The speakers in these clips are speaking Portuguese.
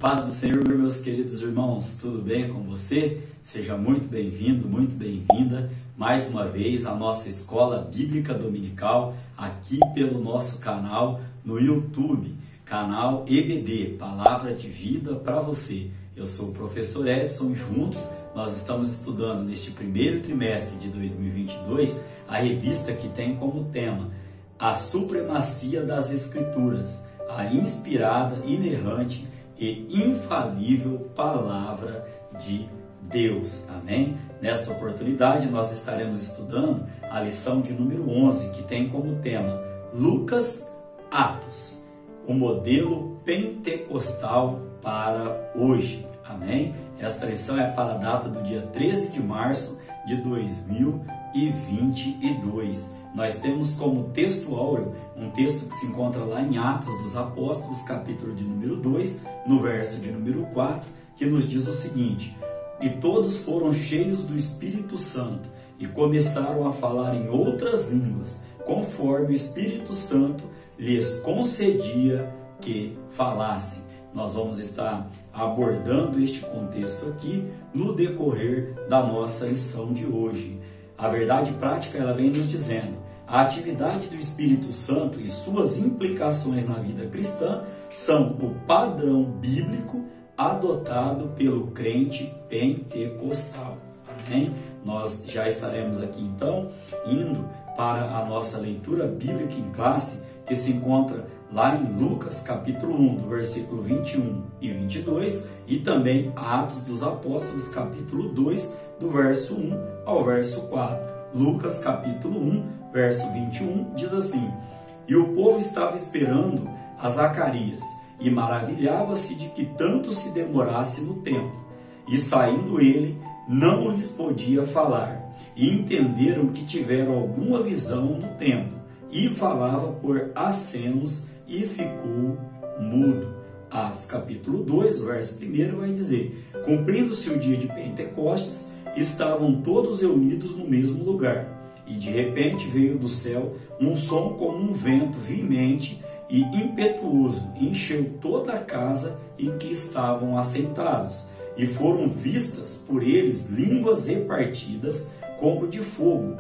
Paz do Senhor, meus queridos irmãos, tudo bem com você? Seja muito bem-vindo, muito bem-vinda mais uma vez à nossa Escola Bíblica Dominical, aqui pelo nosso canal no YouTube, canal EBD, Palavra de Vida para você. Eu sou o professor Edson e juntos nós estamos estudando neste primeiro trimestre de 2022 a revista que tem como tema a supremacia das Escrituras, a inspirada, inerrante e infalível Palavra de Deus. Amém? Nesta oportunidade nós estaremos estudando a lição de número 11, que tem como tema Lucas Atos, o modelo pentecostal para hoje. Amém? Esta lição é para a data do dia 13 de março de 2022. Nós temos como texto áureo um texto que se encontra lá em Atos dos Apóstolos, capítulo de número 2, no verso de número 4, que nos diz o seguinte: E todos foram cheios do Espírito Santo e começaram a falar em outras línguas, conforme o Espírito Santo lhes concedia que falassem. Nós vamos estar abordando este contexto aqui no decorrer da nossa lição de hoje. A verdade prática, ela vem nos dizendo: a atividade do Espírito Santo e suas implicações na vida cristã são o padrão bíblico adotado pelo crente pentecostal. Amém? Nós já estaremos aqui então indo para a nossa leitura bíblica em classe, que se encontra lá em Lucas capítulo 1, do versículo 21 e 22, e também Atos dos Apóstolos capítulo 2, do verso 1 ao verso 4. Lucas capítulo 1, verso 21, diz assim: E o povo estava esperando a Zacarias, e maravilhava-se de que tanto se demorasse no templo. E saindo ele, não lhes podia falar, e entenderam que tiveram alguma visão no templo, e falava por acenos, e ficou mudo. Atos capítulo 2, verso 1 vai dizer: Cumprindo-se o dia de Pentecostes, estavam todos reunidos no mesmo lugar, e de repente veio do céu um som como um vento veemente e impetuoso, e encheu toda a casa em que estavam assentados, e foram vistas por eles línguas repartidas como de fogo,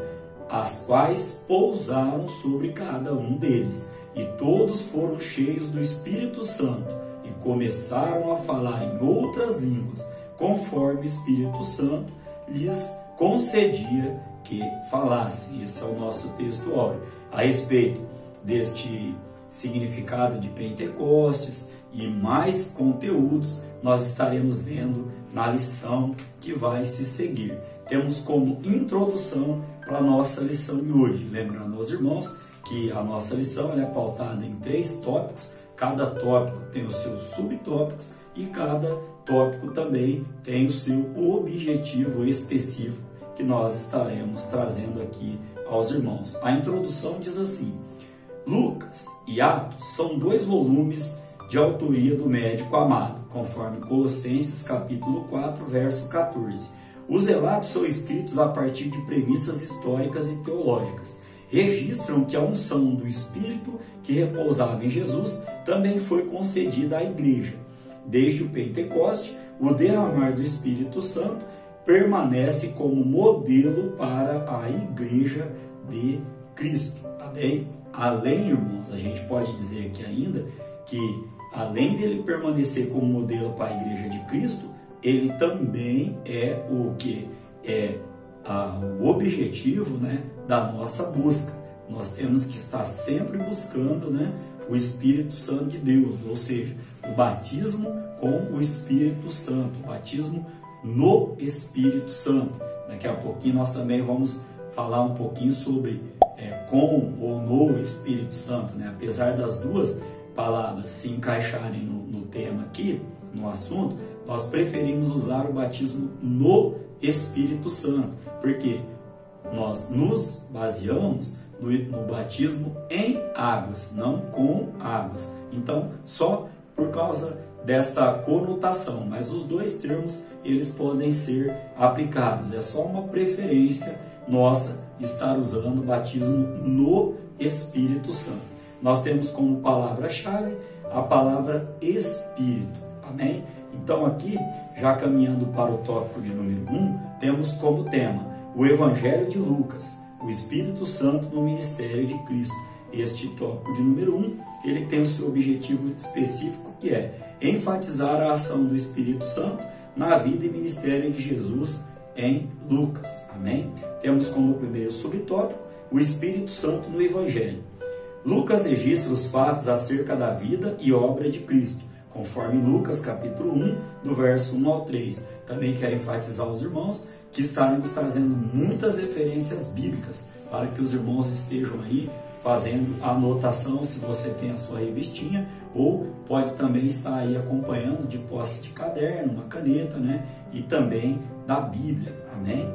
as quais pousaram sobre cada um deles. E todos foram cheios do Espírito Santo e começaram a falar em outras línguas, conforme o Espírito Santo lhes concedia que falassem. Esse é o nosso texto áureo. A respeito deste significado de Pentecostes e mais conteúdos, nós estaremos vendo na lição que vai se seguir. Temos como introdução para a nossa lição de hoje. Lembrando aos irmãos que a nossa lição ela é pautada em 3 tópicos, cada tópico tem os seus subtópicos e cada tópico também tem o seu objetivo específico que nós estaremos trazendo aqui aos irmãos. A introdução diz assim: Lucas e Atos são 2 volumes de autoria do médico amado, conforme Colossenses capítulo 4, verso 14. Os relatos são escritos a partir de premissas históricas e teológicas. Registram que a unção do Espírito que repousava em Jesus também foi concedida à igreja. Desde o Pentecoste, o derramar do Espírito Santo permanece como modelo para a igreja de Cristo. Além, irmãos, a gente pode dizer aqui ainda que, além dele permanecer como modelo para a igreja de Cristo, ele também é o que o objetivo, da nossa busca. Nós temos que estar sempre buscando, o Espírito Santo de Deus, ou seja, o batismo com o Espírito Santo, o batismo no Espírito Santo. Daqui a pouquinho nós também vamos falar um pouquinho sobre com ou no Espírito Santo, Apesar das duas palavras se encaixarem no tema aqui, no assunto, nós preferimos usar o batismo no Espírito Santo, porque nós nos baseamos no batismo em águas, não com águas. Então, só por causa desta conotação, mas os 2 termos eles podem ser aplicados. É só uma preferência nossa estar usando o batismo no Espírito Santo. Nós temos como palavra-chave a palavra Espírito. Amém? Então aqui, já caminhando para o tópico de número 1, temos como tema o Evangelho de Lucas, o Espírito Santo no ministério de Cristo. Este tópico de número 1, ele tem o seu objetivo específico, que é enfatizar a ação do Espírito Santo na vida e ministério de Jesus em Lucas. Amém? Temos como primeiro subtópico o Espírito Santo no Evangelho. Lucas registra os fatos acerca da vida e obra de Cristo, conforme Lucas capítulo 1, do verso 1 ao 3. Também quero enfatizar aos irmãos que estaremos trazendo muitas referências bíblicas para que os irmãos estejam aí fazendo a anotação, se você tem a sua revistinha, ou pode também estar aí acompanhando de posse de caderno, uma caneta, né? E também da Bíblia. Amém?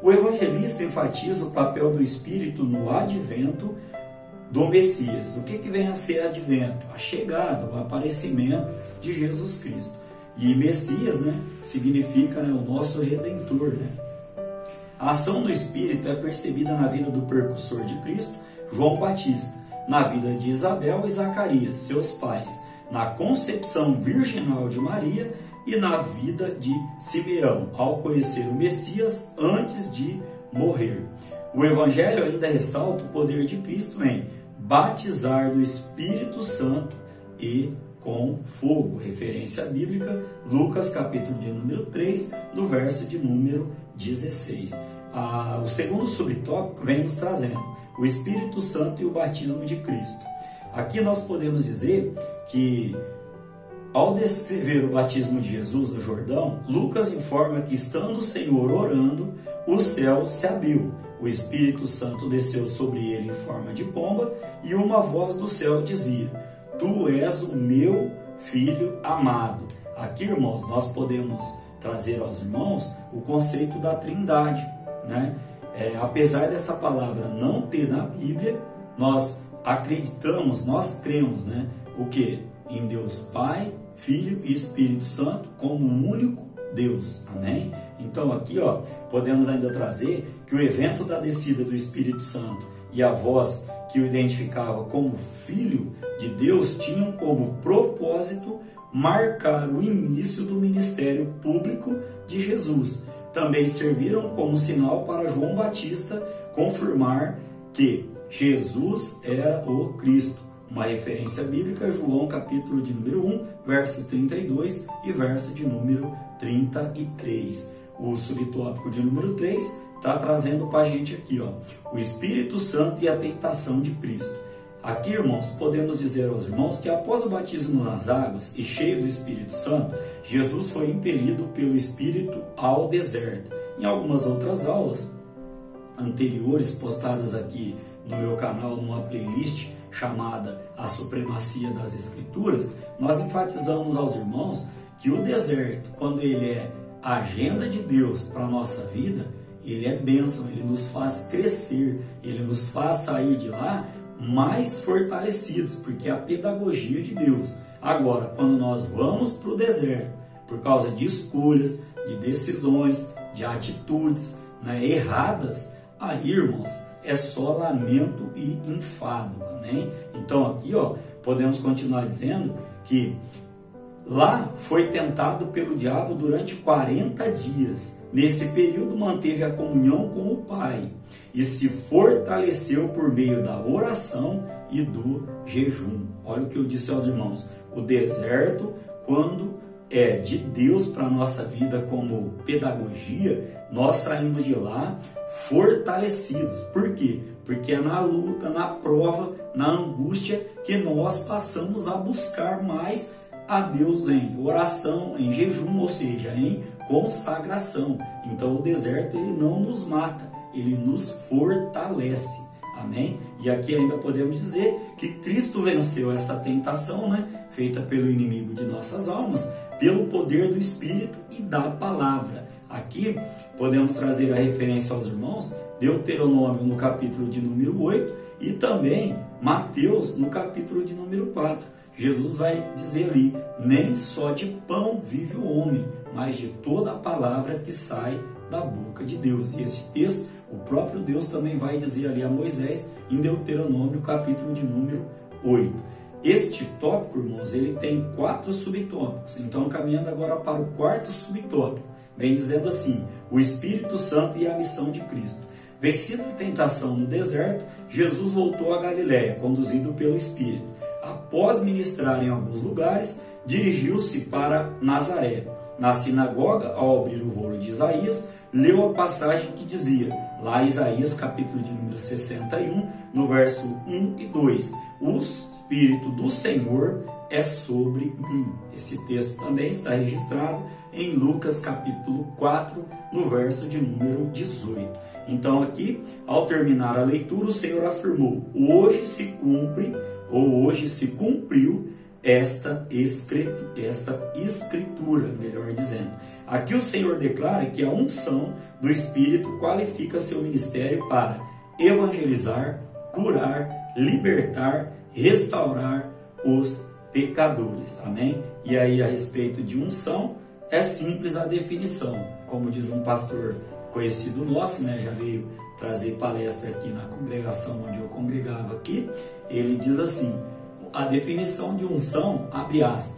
O evangelista enfatiza o papel do Espírito no advento do Messias. O que vem a ser advento? A chegada, o aparecimento de Jesus Cristo. E Messias, né, significa, né, o nosso Redentor. Né? A ação do Espírito é percebida na vida do precursor de Cristo, João Batista, na vida de Isabel e Zacarias, seus pais, na concepção virginal de Maria e na vida de Simeão, ao conhecer o Messias antes de morrer. O Evangelho ainda ressalta o poder de Cristo em batizar do Espírito Santo e com fogo. Referência bíblica, Lucas capítulo de número 3, do verso de número 16. O segundo subtópico vem nos trazendo o Espírito Santo e o batismo de Cristo. Aqui nós podemos dizer que, ao descrever o batismo de Jesus no Jordão, Lucas informa que, estando o Senhor orando, o céu se abriu. O Espírito Santo desceu sobre ele em forma de pomba, e uma voz do céu dizia: Tu és o meu Filho amado. Aqui, irmãos, nós podemos trazer aos irmãos o conceito da Trindade, né? Apesar desta palavra não ter na Bíblia, nós acreditamos, nós cremos, né? O que? Em Deus Pai, Filho e Espírito Santo como um único Deus. Amém? Então aqui, ó, podemos ainda trazer que o evento da descida do Espírito Santo e a voz que o identificava como Filho de Deus tinham como propósito marcar o início do ministério público de Jesus. Também serviram como sinal para João Batista confirmar que Jesus era o Cristo. Uma referência bíblica, João capítulo de número 1, verso 32 e verso de número 33. O subtópico de número 3 está trazendo para a gente aqui, ó, o Espírito Santo e a tentação de Cristo. Aqui, irmãos, podemos dizer aos irmãos que após o batismo nas águas e cheio do Espírito Santo, Jesus foi impelido pelo Espírito ao deserto. Em algumas outras aulas anteriores postadas aqui no meu canal, numa playlist chamada A Supremacia das Escrituras, nós enfatizamos aos irmãos que o deserto, quando ele é a agenda de Deus para a nossa vida, ele é bênção, ele nos faz crescer, ele nos faz sair de lá mais fortalecidos, porque é a pedagogia de Deus. Agora, quando nós vamos para o deserto, por causa de escolhas, de decisões, de atitudes, né, erradas, aí, irmãos, é só lamento e enfado. Amém? Então aqui, ó, podemos continuar dizendo que lá foi tentado pelo diabo durante 40 dias. Nesse período manteve a comunhão com o Pai e se fortaleceu por meio da oração e do jejum. Olha o que eu disse aos irmãos. O deserto, quando é de Deus para a nossa vida como pedagogia, nós saímos de lá fortalecidos. Por quê? Porque é na luta, na prova, na angústia que nós passamos a buscar mais a Deus em oração, em jejum, ou seja, em consagração. Então o deserto ele não nos mata, ele nos fortalece. Amém? E aqui ainda podemos dizer que Cristo venceu essa tentação, né, feita pelo inimigo de nossas almas, pelo poder do Espírito e da palavra. Aqui podemos trazer a referência aos irmãos, Deuteronômio no capítulo de número 8 e também Mateus no capítulo de número 4. Jesus vai dizer ali: nem só de pão vive o homem, mas de toda a palavra que sai da boca de Deus. E esse texto, o próprio Deus também vai dizer ali a Moisés, em Deuteronômio, capítulo de número 8. Este tópico, irmãos, ele tem 4 subtópicos. Então, caminhando agora para o 4º subtópico, vem dizendo assim: o Espírito Santo e a missão de Cristo. Vencida a tentação no deserto, Jesus voltou a Galiléia, conduzido pelo Espírito. Após ministrar em alguns lugares, dirigiu-se para Nazaré. Na sinagoga, ao abrir o rolo de Isaías, leu a passagem que dizia, lá em Isaías capítulo de número 61, no verso 1 e 2, o Espírito do Senhor é sobre mim. Esse texto também está registrado em Lucas capítulo 4, no verso de número 18. Então aqui, ao terminar a leitura, o Senhor afirmou: hoje se cumpre, ou hoje se cumpriu esta escritura, melhor dizendo. Aqui o Senhor declara que a unção do Espírito qualifica seu ministério para evangelizar, curar, libertar, restaurar os pecadores. Amém? E aí, a respeito de unção, é simples a definição. Como diz um pastor conhecido nosso, né, já veio trazer palestra aqui na congregação onde eu congregava aqui, ele diz assim: a definição de unção, abre aspas,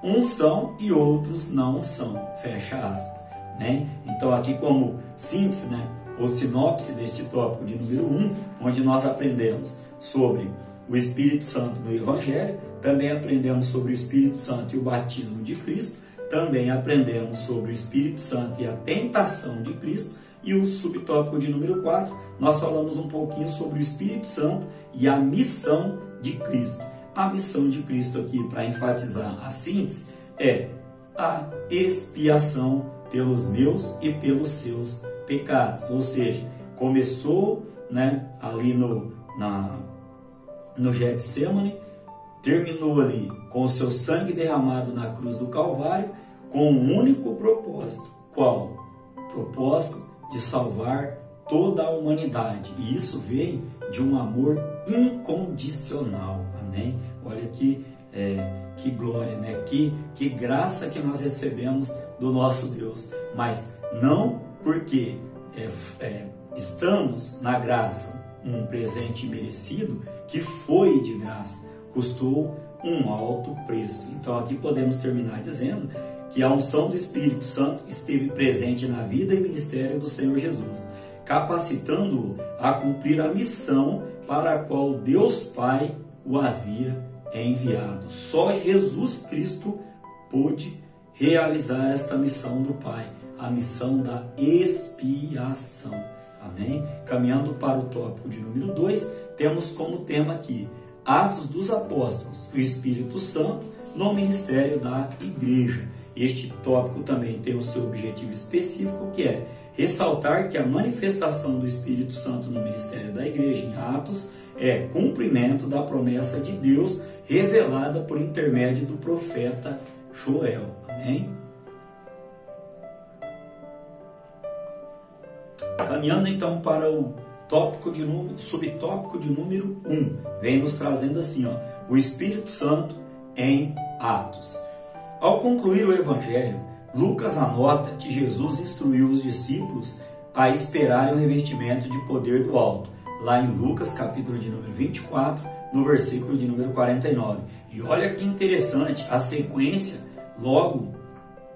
uns são e outros não são, fecha aspas, né? Então aqui como síntese, né, ou sinopse deste tópico de número 1, onde nós aprendemos sobre o Espírito Santo no Evangelho, também aprendemos sobre o Espírito Santo e o batismo de Cristo, também aprendemos sobre o Espírito Santo e a tentação de Cristo, e o subtópico de número 4, nós falamos um pouquinho sobre o Espírito Santo e a missão de Cristo. A missão de Cristo aqui, para enfatizar a síntese, é a expiação pelos meus e pelos seus pecados. Ou seja, começou, né, ali no Getsemane, terminou ali com o seu sangue derramado na cruz do Calvário, com um único propósito. Qual? Propósito de salvar toda a humanidade. E isso vem de um amor incondicional. Amém? Olha que glória, né? Que graça que nós recebemos do nosso Deus. Mas não porque estamos na graça, um presente merecido, que foi de graça, custou um alto preço. Então aqui podemos terminar dizendo que a unção do Espírito Santo esteve presente na vida e ministério do Senhor Jesus, capacitando-o a cumprir a missão para a qual Deus Pai o havia enviado. Só Jesus Cristo pôde realizar esta missão do Pai, a missão da expiação. Amém? Caminhando para o tópico de número 2, temos como tema aqui Atos dos Apóstolos, o Espírito Santo no ministério da Igreja. Este tópico também tem o seu objetivo específico, que é ressaltar que a manifestação do Espírito Santo no ministério da Igreja em Atos é cumprimento da promessa de Deus revelada por intermédio do profeta Joel. Amém? Caminhando então para o subtópico de número 1, vem nos trazendo assim, o Espírito Santo em Atos. Ao concluir o Evangelho, Lucas anota que Jesus instruiu os discípulos a esperarem o revestimento de poder do alto, lá em Lucas capítulo de número 24, no versículo de número 49. E olha que interessante a sequência, logo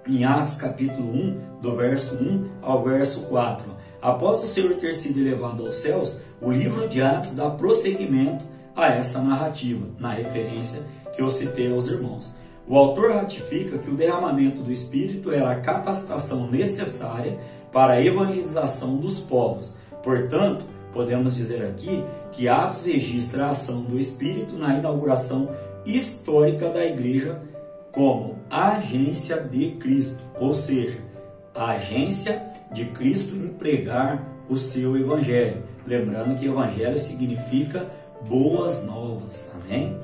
em Atos capítulo 1, do verso 1 ao verso 4. Após o Senhor ter sido elevado aos céus, o livro de Atos dá prosseguimento a essa narrativa, na referência que eu citei aos irmãos. O autor ratifica que o derramamento do Espírito era a capacitação necessária para a evangelização dos povos. Portanto, podemos dizer aqui que Atos registra a ação do Espírito na inauguração histórica da Igreja como agência de Cristo, ou seja, a agência de Cristo em pregar o seu Evangelho. Lembrando que Evangelho significa boas novas. Amém?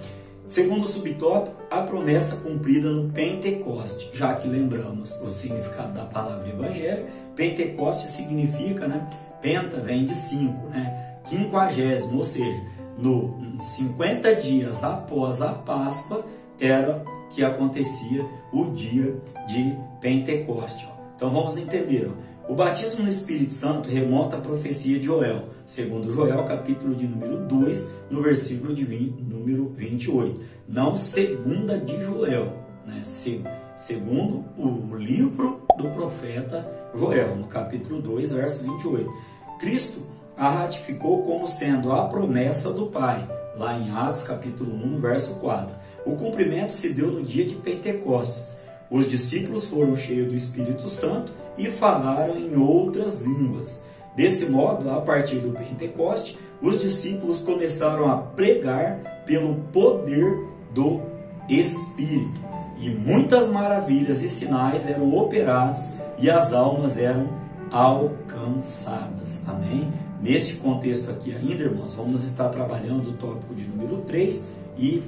Segundo subtópico, a promessa cumprida no Pentecoste. Já que lembramos o significado da palavra Evangelho, Pentecoste significa, penta vem de 5, 50º, ou seja, 50 dias após a Páscoa era que acontecia o dia de Pentecoste. Então vamos entender, O batismo no Espírito Santo remonta à profecia de Joel, segundo Joel, capítulo de número 2, no versículo de número 28. Não segunda de Joel, né? Segundo o livro do profeta Joel, no capítulo 2, verso 28. Cristo a ratificou como sendo a promessa do Pai, lá em Atos, capítulo 1, verso 4. O cumprimento se deu no dia de Pentecostes. Os discípulos foram cheios do Espírito Santo e falaram em outras línguas. Desse modo, a partir do Pentecoste, os discípulos começaram a pregar pelo poder do Espírito. E muitas maravilhas e sinais eram operados e as almas eram alcançadas. Amém? Neste contexto aqui ainda, irmãos, vamos estar trabalhando o tópico de número 3 e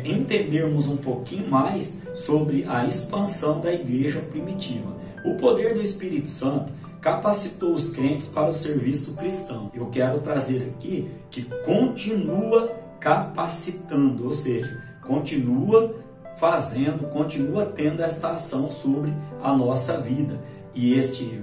entendermos um pouquinho mais sobre a expansão da igreja primitiva. O poder do Espírito Santo capacitou os crentes para o serviço cristão. Eu quero trazer aqui que continua capacitando, ou seja, continua fazendo, continua tendo esta ação sobre a nossa vida. E este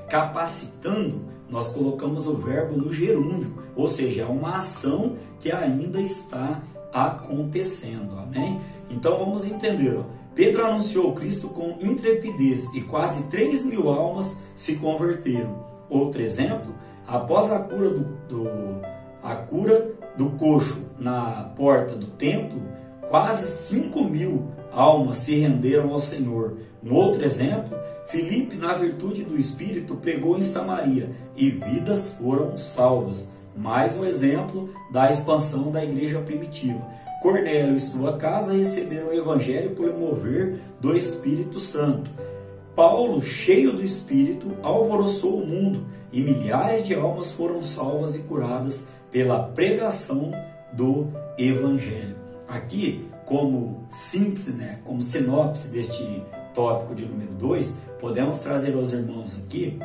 capacitando, nós colocamos o verbo no gerúndio, ou seja, é uma ação que ainda está acontecendo. Amém? Então vamos entender, ó. Pedro anunciou Cristo com intrepidez e quase 3.000 almas se converteram. Outro exemplo, após a cura do coxo na porta do templo, quase 5.000 almas se renderam ao Senhor. Um outro exemplo, Filipe, na virtude do Espírito, pregou em Samaria e vidas foram salvas. Mais um exemplo da expansão da igreja primitiva. Cornélio e sua casa receberam o Evangelho por mover do Espírito Santo. Paulo, cheio do Espírito, alvoroçou o mundo e milhares de almas foram salvas e curadas pela pregação do Evangelho. Aqui, como síntese, como sinopse deste tópico de número 2, podemos trazer aos irmãos aqui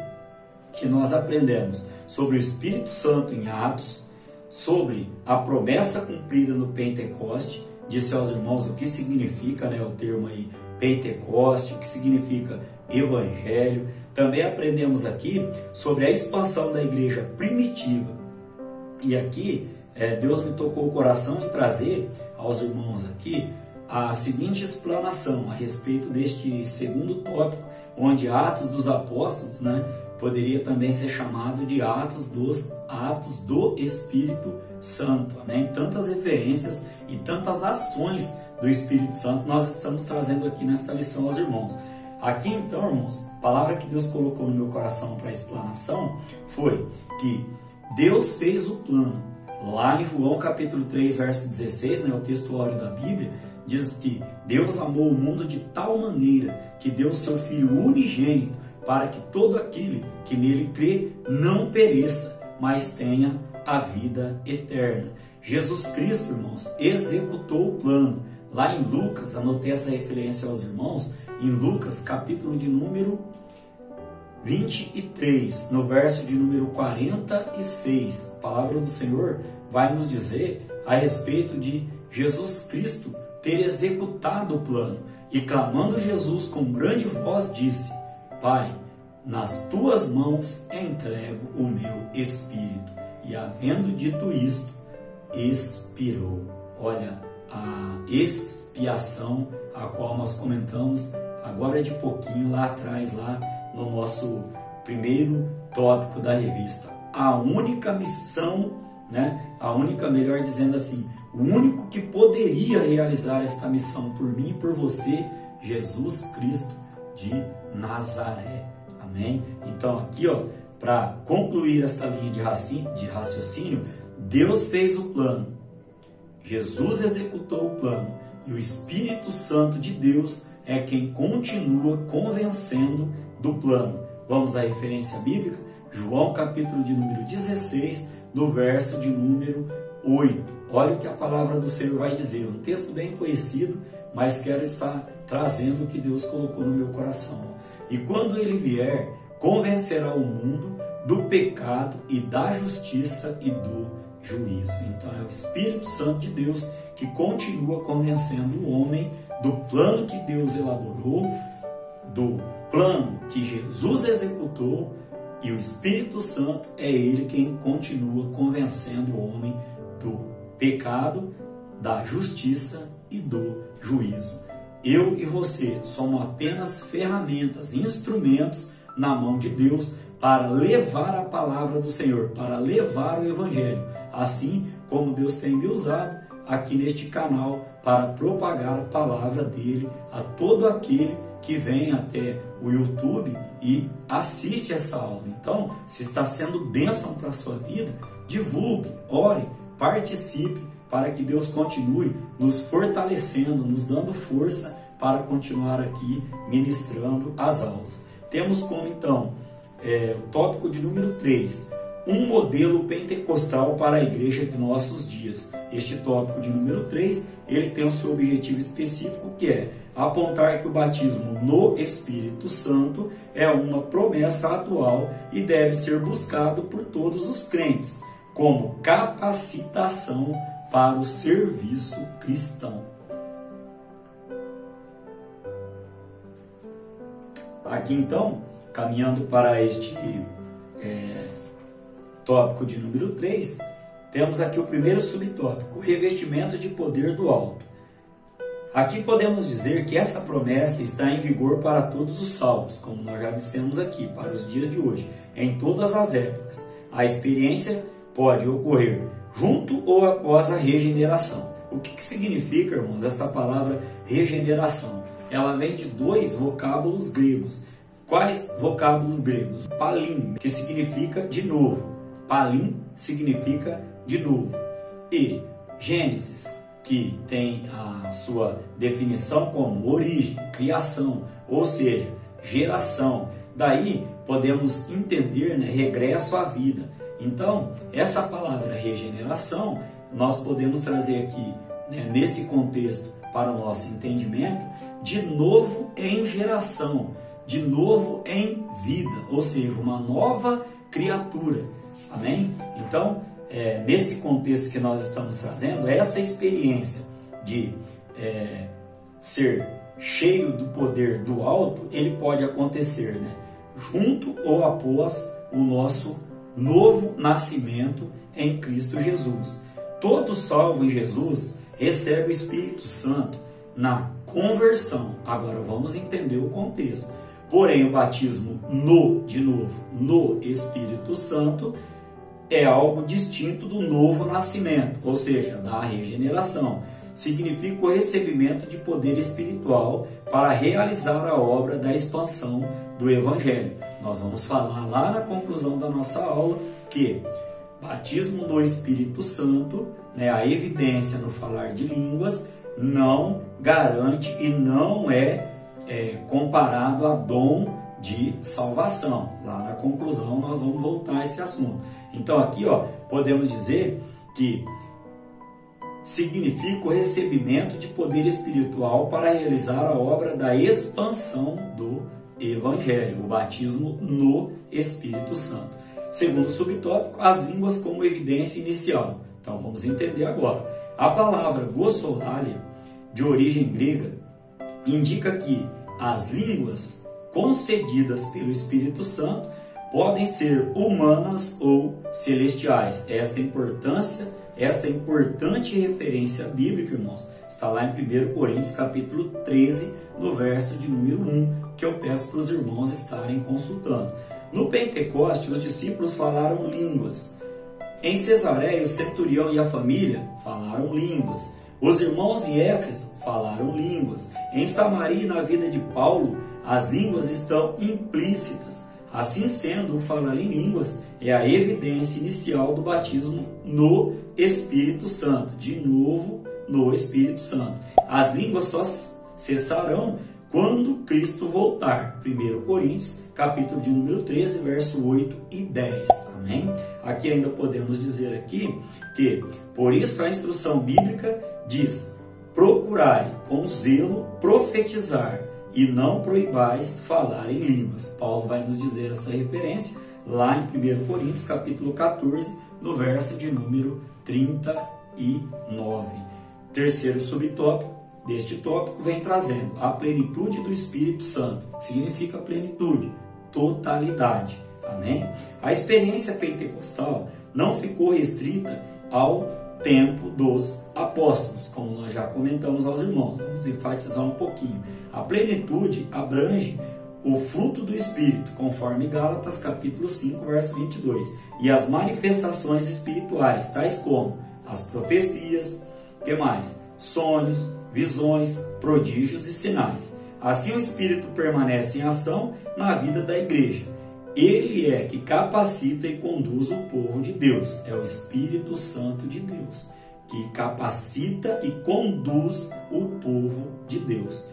que nós aprendemos sobre o Espírito Santo em Atos, sobre a promessa cumprida no Pentecoste. Disse aos irmãos o que significa o termo aí Pentecoste, o que significa Evangelho. Também aprendemos aqui sobre a expansão da igreja primitiva. E aqui Deus me tocou o coração em trazer aos irmãos aqui a seguinte explanação a respeito deste segundo tópico, onde Atos dos Apóstolos, poderia também ser chamado de Atos do Espírito Santo. Amém? Tantas referências e tantas ações do Espírito Santo nós estamos trazendo aqui nesta lição aos irmãos. Aqui então, irmãos, a palavra que Deus colocou no meu coração para a explanação foi que Deus fez o plano. Lá em João capítulo 3, verso 16, o textuário da Bíblia, diz que Deus amou o mundo de tal maneira que deu seu Filho unigênito para que todo aquele que nele crê não pereça, mas tenha a vida eterna. Jesus Cristo, irmãos, executou o plano. Lá em Lucas, anotei essa referência aos irmãos, em Lucas, capítulo de número 23, no verso de número 46, a palavra do Senhor vai nos dizer a respeito de Jesus Cristo ter executado o plano. E clamando Jesus com grande voz disse: Pai, nas tuas mãos entrego o meu espírito. E havendo dito isto, expirou. Olha, a expiação a qual nós comentamos agora de pouquinho lá atrás, lá no nosso primeiro tópico da revista. A única missão, melhor dizendo assim, o único que poderia realizar esta missão por mim e por você, Jesus Cristo de Nazaré. Amém? Então aqui, para concluir esta linha de raciocínio, Deus fez o plano, Jesus executou o plano e o Espírito Santo de Deus é quem continua convencendo do plano. Vamos à referência bíblica? João capítulo de número 16, no verso de número 8. Olha o que a palavra do Senhor vai dizer. Um texto bem conhecido, mas quero estar trazendo o que Deus colocou no meu coração. E quando ele vier, convencerá o mundo do pecado e da justiça e do juízo. Então é o Espírito Santo de Deus que continua convencendo o homem do plano que Deus elaborou, do plano que Jesus executou, e o Espírito Santo é ele quem continua convencendo o homem do pecado, da justiça e do juízo. Eu e você somos apenas ferramentas, instrumentos na mão de Deus para levar a palavra do Senhor, para levar o Evangelho, assim como Deus tem me usado aqui neste canal para propagar a palavra dele a todo aquele que vem até o YouTube e assiste essa aula. Então, se está sendo bênção para a sua vida, divulgue, ore, participe, para que Deus continue nos fortalecendo, nos dando força para continuar aqui ministrando as aulas. Temos como então o tópico de número 3, um modelo pentecostal para a igreja de nossos dias. Este tópico de número 3, ele tem o seu objetivo específico, que é apontar que o batismo no Espírito Santo é uma promessa atual e deve ser buscado por todos os crentes, como capacitação para o serviço cristão. Aqui então, caminhando para este tópico de número 3, temos aqui o primeiro subtópico, o revestimento de poder do alto. Aqui podemos dizer que essa promessa está em vigor para todos os salvos, como nós já dissemos aqui, para os dias de hoje, em todas as épocas. A experiência pode ocorrer junto ou após a regeneração. O que significa, irmãos, essa palavra regeneração? Ela vem de dois vocábulos gregos. Quais vocábulos gregos? Palim, que significa de novo. Palim significa de novo. E Gênesis, que tem a sua definição como origem, criação, ou seja, geração. Daí podemos entender, regresso à vida. Então, essa palavra regeneração, nós podemos trazer aqui, nesse contexto, para o nosso entendimento, de novo em geração, de novo em vida, ou seja, uma nova criatura. Amém? Então, nesse contexto que nós estamos trazendo, essa experiência de ser cheio do poder do alto, ele pode acontecer, junto ou após o nosso novo nascimento em Cristo Jesus. Todo salvo em Jesus recebe o Espírito Santo na conversão. Agora vamos entender o contexto. Porém, o batismo no Espírito Santo é algo distinto do novo nascimento, ou seja, da regeneração. Significa o recebimento de poder espiritual para realizar a obra da expansão do Evangelho. Nós vamos falar lá na conclusão da nossa aula que batismo no Espírito Santo, a evidência no falar de línguas, não garante e não é comparado a dom de salvação. Lá na conclusão nós vamos voltar a esse assunto. Então aqui podemos dizer que significa o recebimento de poder espiritual para realizar a obra da expansão do Evangelho, o batismo no Espírito Santo. Segundo subtópico, as línguas como evidência inicial. Então vamos entender agora. A palavra glossolalia, de origem grega, indica que as línguas concedidas pelo Espírito Santo podem ser humanas ou celestiais. Esta importante referência bíblica, irmãos, está lá em 1 Coríntios capítulo 13, no verso de número 1, que eu peço para os irmãos estarem consultando. No Pentecoste, os discípulos falaram línguas. Em Cesareia, o centurião e a família falaram línguas. Os irmãos em Éfeso falaram línguas. Em Samaria e na vida de Paulo, as línguas estão implícitas. Assim sendo, o falar em línguas é a evidência inicial do batismo no Espírito Santo. De novo, no Espírito Santo. As línguas só cessarão quando Cristo voltar. 1 Coríntios, capítulo de número 13, verso 8 e 10. Amém? Aqui ainda podemos dizer aqui que, por isso a instrução bíblica diz: procurai com zelo profetizar e não proibais falar em línguas. Paulo vai nos dizer essa referência lá em 1 Coríntios, capítulo 14, no verso de número 39. Terceiro subtópico, deste tópico, vem trazendo a plenitude do Espírito Santo, que significa plenitude, totalidade. Amém? A experiência pentecostal não ficou restrita ao tempo dos apóstolos, como nós já comentamos aos irmãos. Vamos enfatizar um pouquinho. A plenitude abrange o fruto do Espírito, conforme Gálatas capítulo 5, verso 22, e as manifestações espirituais, tais como as profecias, que mais? Sonhos, visões, prodígios e sinais. Assim o Espírito permanece em ação na vida da igreja. Ele é que capacita e conduz o povo de Deus. É o Espírito Santo de Deus que capacita e conduz o povo de Deus.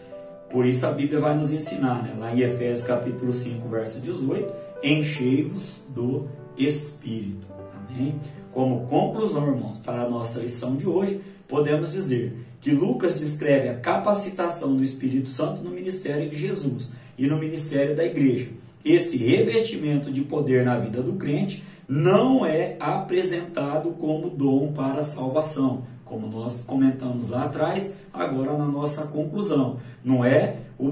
Por isso a Bíblia vai nos ensinar, lá em Efésios capítulo 5, verso 18, enchei-vos do Espírito. Amém? Como conclusão, irmãos, para a nossa lição de hoje, podemos dizer que Lucas descreve a capacitação do Espírito Santo no ministério de Jesus e no ministério da igreja. Esse revestimento de poder na vida do crente não é apresentado como dom para a salvação, como nós comentamos lá atrás, agora na nossa conclusão. Não é o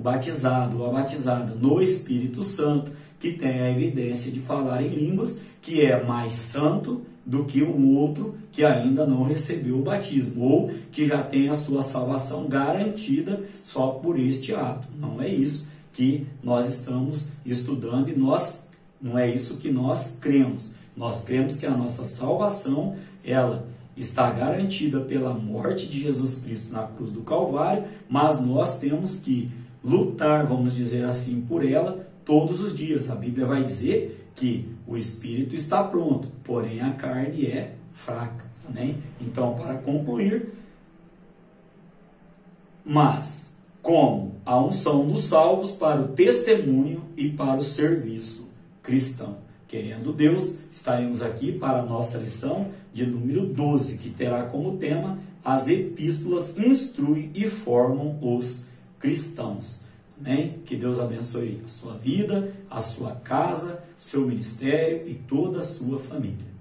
batizado ou a batizada no Espírito Santo que tem a evidência de falar em línguas, que é mais santo do que o outro que ainda não recebeu o batismo, ou que já tem a sua salvação garantida só por este ato. Não é isso que nós estamos estudando e não é isso que nós cremos. Nós cremos que a nossa salvação, ela está garantida pela morte de Jesus Cristo na cruz do Calvário, mas nós temos que lutar, vamos dizer assim, por ela todos os dias. A Bíblia vai dizer que o Espírito está pronto, porém a carne é fraca. Amém? Então, para concluir, mas como a unção dos salvos para o testemunho e para o serviço cristão. Querendo Deus, estaremos aqui para a nossa lição de número 12, que terá como tema as epístolas instruem e formam os cristãos. Amém? Que Deus abençoe a sua vida, a sua casa, seu ministério e toda a sua família.